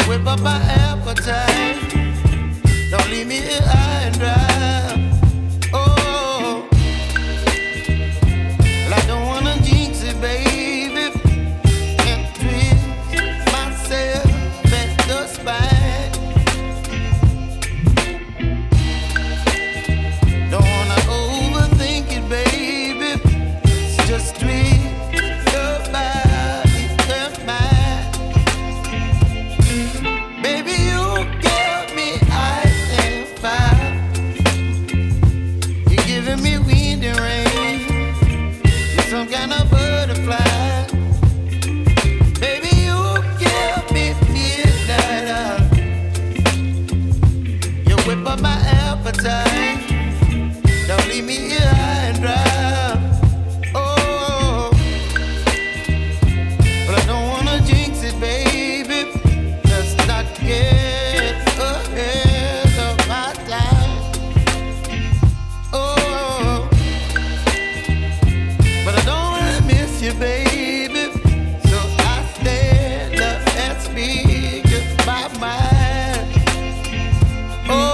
whip up my appetite. Don't leave me here high and dry. Oh, well, I don't wanna jinx it, baby, and twist myself at the spine. Don't wanna overthink it, baby. It's just twist your body and mine. Baby, you give me ice and fire. You're giving me wind and rain. You're some kind of butterfly. Baby, you give me midnight. You whip up my appetite. Don't leave me here high and dry. Oh, but I don't wanna jinx it, baby. Let's not get ahead of my time. Oh, but I don't wanna miss you, baby. So I stand up and speak my mind. Oh.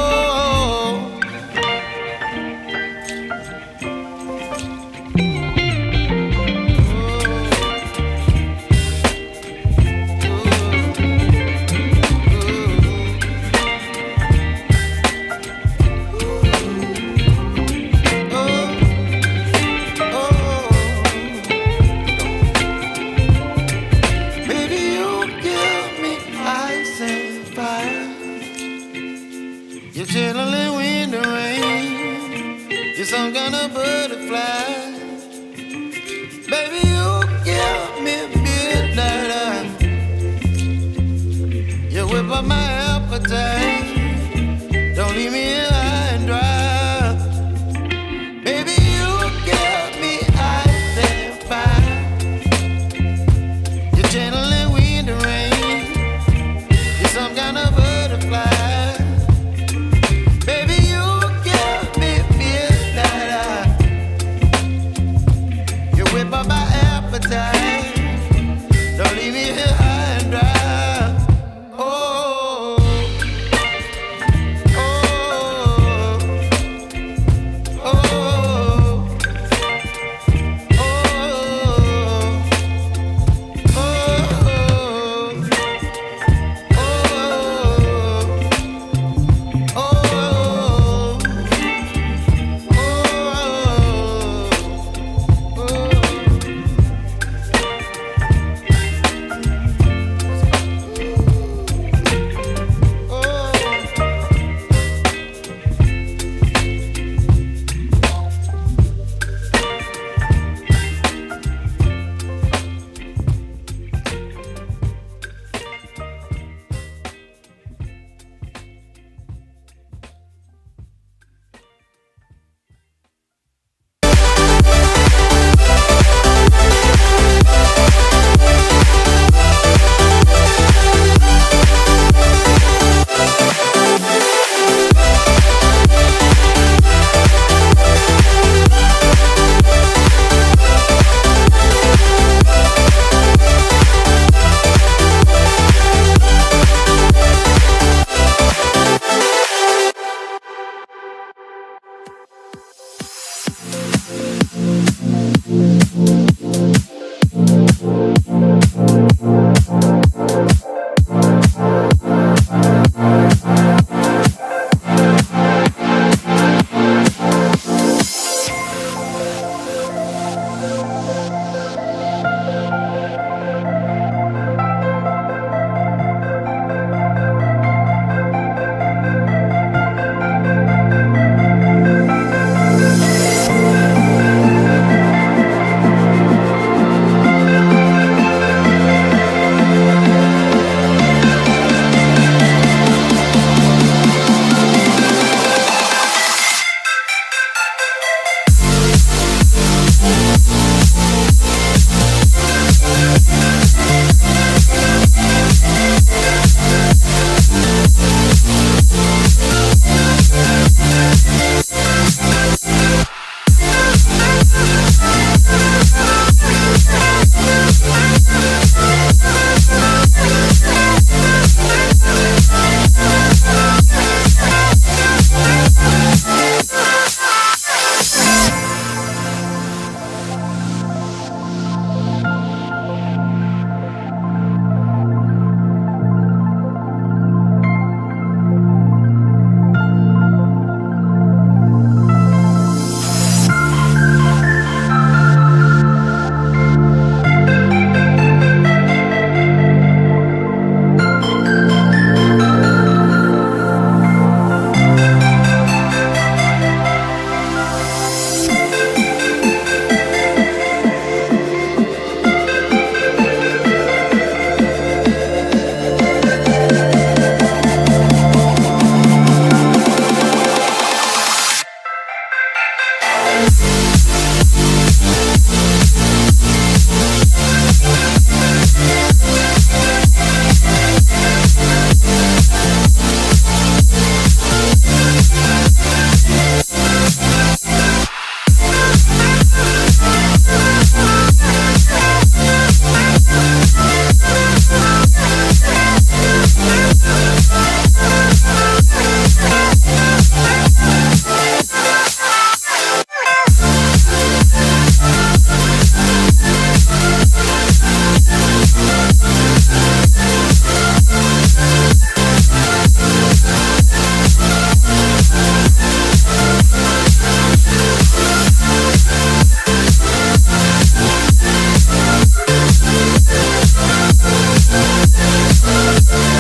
Baby, you give me ice and fire. You're channeling wind and rain. You're some kind of butterfly. Baby, you give me midnight. You whip up my appetite. Don't leave me here high and dry. Baby, you give me ice and fire. You're channeling wind and rain. You're some kind of